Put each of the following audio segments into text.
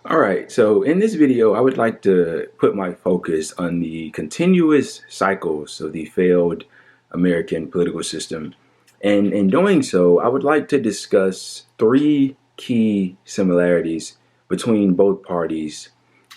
All right, so in this video, I would like to put my focus on the continuous cycles of the failed American political system. And in doing so, I would like to discuss three key similarities between both parties,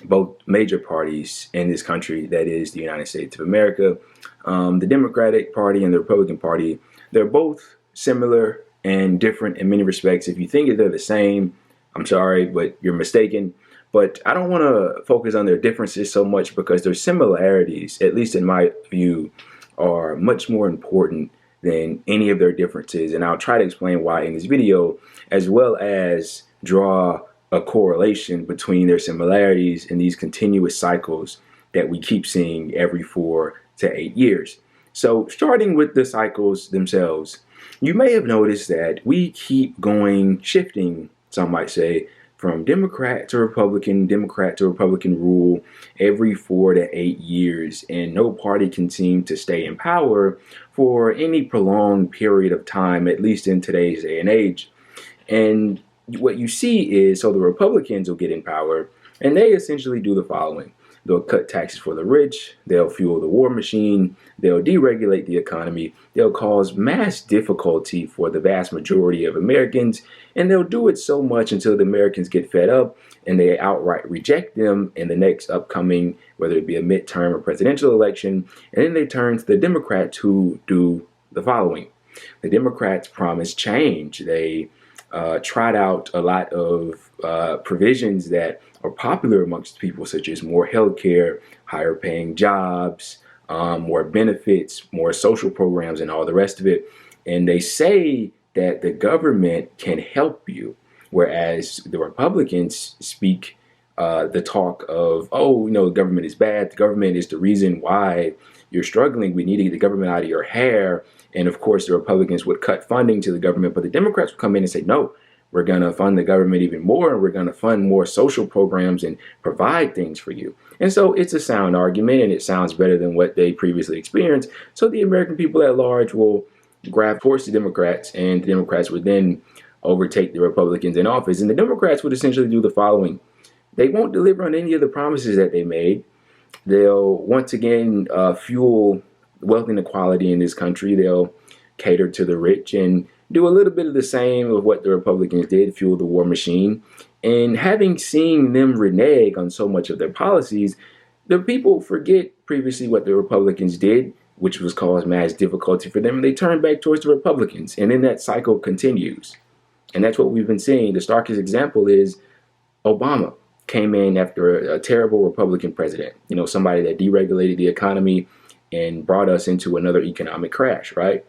both major parties in this country, that is the United States of America. The Democratic Party and the Republican Party, they're both similar and different in many respects. If you think that they're the same, I'm sorry, but you're mistaken. But I don't want to focus on their differences so much because their similarities, at least in my view, are much more important than any of their differences. And I'll try to explain why in this video, as well as draw a correlation between their similarities and these continuous cycles that we keep seeing every 4 to 8 years. So starting with the cycles themselves, you may have noticed that we keep shifting, some might say, from Democrat to Republican rule every 4 to 8 years, and no party can seem to stay in power for any prolonged period of time, at least in today's day and age. And what you see is, so the Republicans will get in power, and they essentially do the following. They'll cut taxes for the rich, they'll fuel the war machine, they'll deregulate the economy, they'll cause mass difficulty for the vast majority of Americans, and they'll do it so much until the Americans get fed up and they outright reject them in the next upcoming, whether it be a midterm or presidential election, and then they turn to the Democrats who do the following. The Democrats promise change. They tried out a lot of provisions that are popular amongst people, such as more health care, higher paying jobs, more benefits, more social programs, and all the rest of it. And they say that the government can help you, whereas the Republicans speak the talk of, oh, the government is bad. The government is the reason why you're struggling. We need to get the government out of your hair. And of course, the Republicans would cut funding to the government, but the Democrats would come in and say, no, we're going to fund the government even more, and we're going to fund more social programs and provide things for you. And so it's a sound argument, and it sounds better than what they previously experienced. So the American people at large will grab towards the Democrats, and the Democrats would then overtake the Republicans in office. And the Democrats would essentially do the following. They won't deliver on any of the promises that they made. They'll once again fuel wealth inequality in this country. They'll cater to the rich and do a little bit of the same of what the Republicans did, fuel the war machine. And having seen them renege on so much of their policies, the people forget previously what the Republicans did, which was cause mass difficulty for them, and they turn back towards the Republicans. And then that cycle continues. And that's what we've been seeing. The starkest example is Obama came in after a terrible Republican president, somebody that deregulated the economy and brought us into another economic crash, right?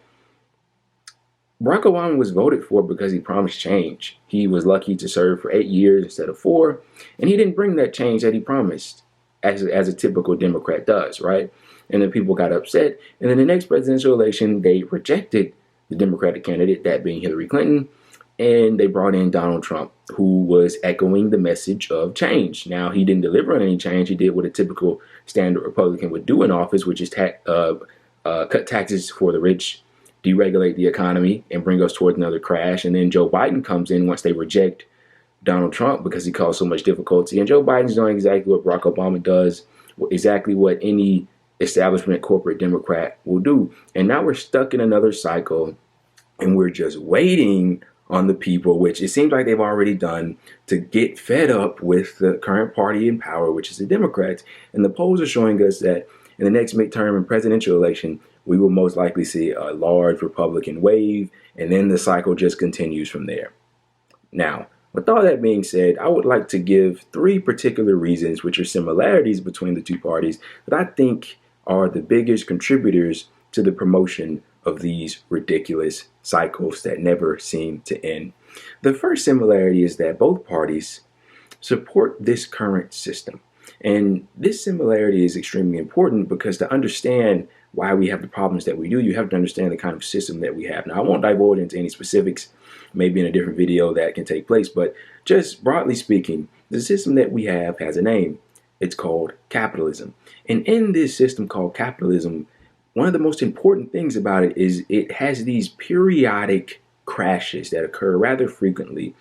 Barack Obama was voted for because he promised change. He was lucky to serve for 8 years instead of 4, and he didn't bring that change that he promised, as a typical Democrat does, right? And then people got upset, and then the next presidential election, they rejected the Democratic candidate, that being Hillary Clinton, and they brought in Donald Trump, who was echoing the message of change. Now, he didn't deliver on any change. He did what a typical standard Republican would do in office, which is cut taxes for the rich, deregulate the economy, and bring us towards another crash. And then Joe Biden comes in once they reject Donald Trump because he caused so much difficulty. And Joe Biden's doing exactly what Barack Obama does, exactly what any establishment corporate Democrat will do. And now we're stuck in another cycle, and we're just waiting on the people, which it seems like they've already done, to get fed up with the current party in power, which is the Democrats. And the polls are showing us that in the next midterm and presidential election, we will most likely see a large Republican wave, and then the cycle just continues from there. Now, with all that being said, I would like to give 3 particular reasons, which are similarities between the two parties, that I think are the biggest contributors to the promotion of these ridiculous cycles that never seem to end. The first similarity is that both parties support this current system. And this similarity is extremely important because to understand why we have the problems that we do, you have to understand the kind of system that we have. Now, I won't divulge into any specifics, maybe in a different video that can take place, but just broadly speaking, the system that we have has a name. It's called capitalism. And in this system called capitalism, one of the most important things about it is it has these periodic crashes that occur rather frequently.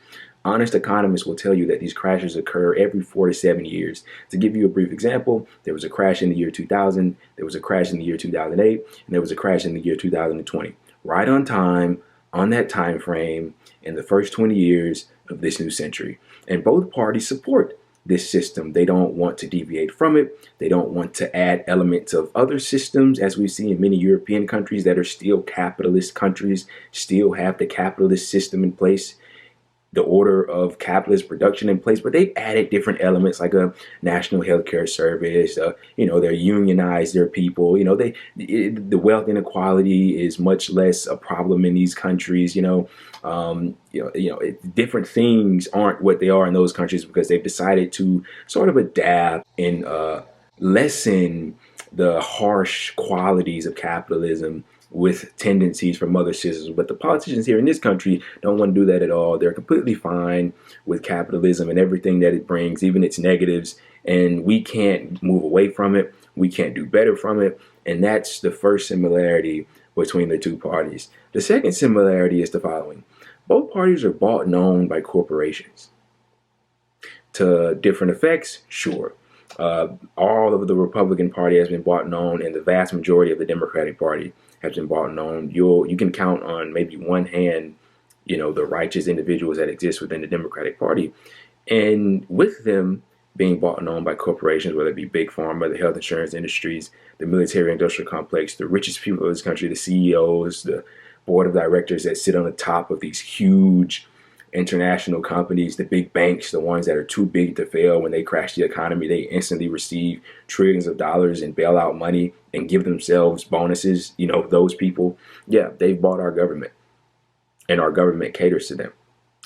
Honest economists will tell you that these crashes occur every 4 to 7 years. To give you a brief example, there was a crash in the year 2000, there was a crash in the year 2008, and there was a crash in the year 2020. Right on time, on that time frame, in the first 20 years of this new century. And both parties support this system. They don't want to deviate from it. They don't want to add elements of other systems, as we see in many European countries that are still capitalist countries, still have the capitalist system in place, the order of capitalist production in place, but they've added different elements like a national healthcare service. They're unionized their people. The wealth inequality is much less a problem in these countries. Different things aren't what they are in those countries because they've decided to sort of adapt and lessen the harsh qualities of capitalism with tendencies from other systems. But the politicians here in this country don't want to do that at all. They're completely fine with capitalism and everything that it brings, even its negatives. And we can't move away from it. We can't do better from it. And that's the first similarity between the two parties. The second similarity is the following. Both parties are bought and owned by corporations. To different effects, sure. All of the Republican Party has been bought and owned, and the vast majority of the Democratic Party has been bought and owned. You can count on maybe one hand, the righteous individuals that exist within the Democratic Party. And with them being bought and owned by corporations, whether it be big pharma, the health insurance industries, the military industrial complex, the richest people of this country, the CEOs, the board of directors that sit on the top of these huge international companies, the big banks, the ones that are too big to fail. When they crash the economy, they instantly receive trillions of dollars in bailout money and give themselves bonuses. Those people, they've bought our government, and our government caters to them.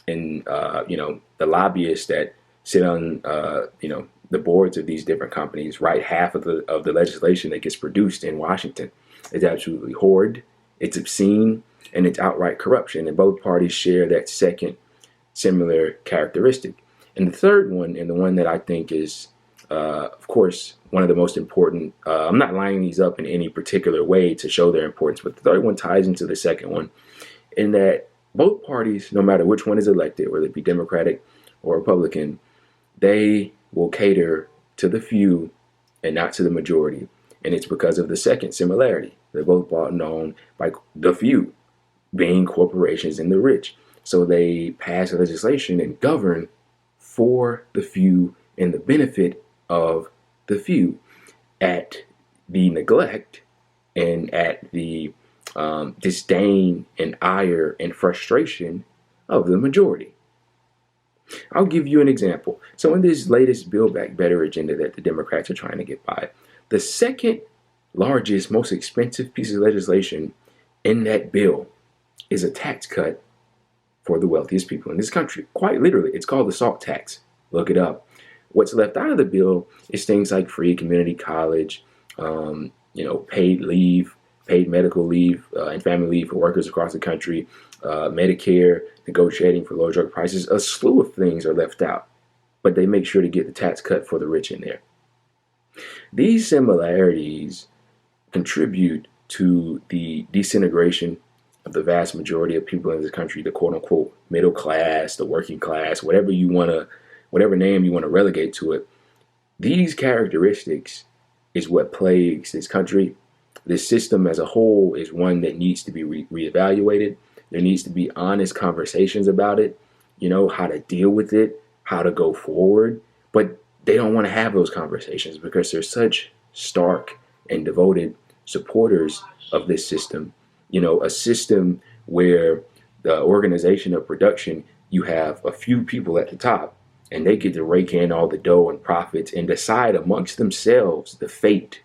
And the lobbyists that sit on the boards of these different companies write half of the legislation that gets produced in Washington. It's absolutely horrid, it's obscene, and it's outright corruption. And both parties share that second similar characteristic. And the third one, and the one that I think is, of course, one of the most important, I'm not lining these up in any particular way to show their importance, but the third one ties into the second one, in that both parties, no matter which one is elected, whether it be Democratic or Republican, they will cater to the few and not to the majority. And it's because of the second similarity. They're both bought and owned by the few, being corporations and the rich. So they pass legislation and govern for the few and the benefit of the few, at the neglect and at the disdain and ire and frustration of the majority. I'll give you an example. So in this latest Build Back Better agenda that the Democrats are trying to get by, the second largest, most expensive piece of legislation in that bill is a tax cut for the wealthiest people in this country. Quite literally, it's called the SALT tax. Look it up. What's left out of the bill is things like free community college, paid leave, paid medical leave, and family leave for workers across the country, Medicare, negotiating for low drug prices. A slew of things are left out, but they make sure to get the tax cut for the rich in there. These similarities contribute to the disintegration of the vast majority of people in this country, the quote unquote middle class, the working class, whatever name you want to relegate to it. These characteristics is what plagues this country. This system as a whole is one that needs to be reevaluated. There needs to be honest conversations about it, how to deal with it, how to go forward. But they don't want to have those conversations because they're such stark and devoted supporters of this system. A system where the organization of production, you have a few people at the top and they get to rake in all the dough and profits and decide amongst themselves the fate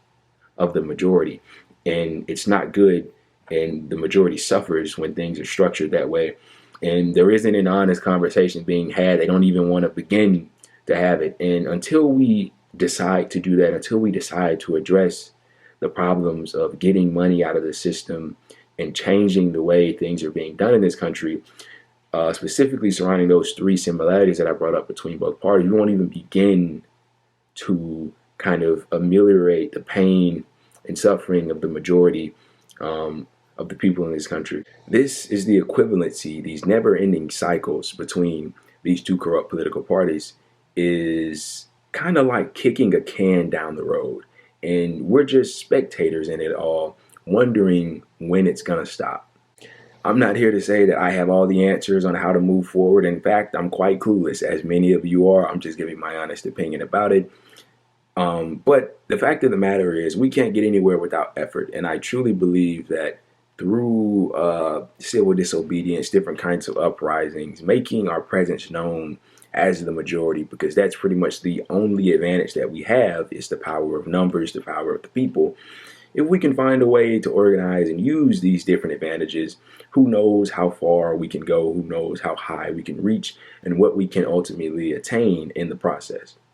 of the majority. And it's not good, and the majority suffers when things are structured that way. And there isn't an honest conversation being had. They don't even want to begin to have it. And until we decide to do that, until we decide to address the problems of getting money out of the system and changing the way things are being done in this country, specifically surrounding those three similarities that I brought up between both parties, we won't even begin to kind of ameliorate the pain and suffering of the majority of the people in this country. This is the equivalency, these never-ending cycles between these two corrupt political parties is kind of like kicking a can down the road. And we're just spectators in it all, wondering when it's going to stop. I'm not here to say that I have all the answers on how to move forward. In fact, I'm quite clueless, as many of you are. I'm just giving my honest opinion about it. But the fact of the matter is, we can't get anywhere without effort. And I truly believe that through civil disobedience, different kinds of uprisings, making our presence known as the majority, because that's pretty much the only advantage that we have, is the power of numbers, the power of the people. If we can find a way to organize and use these different advantages, who knows how far we can go, who knows how high we can reach, and what we can ultimately attain in the process.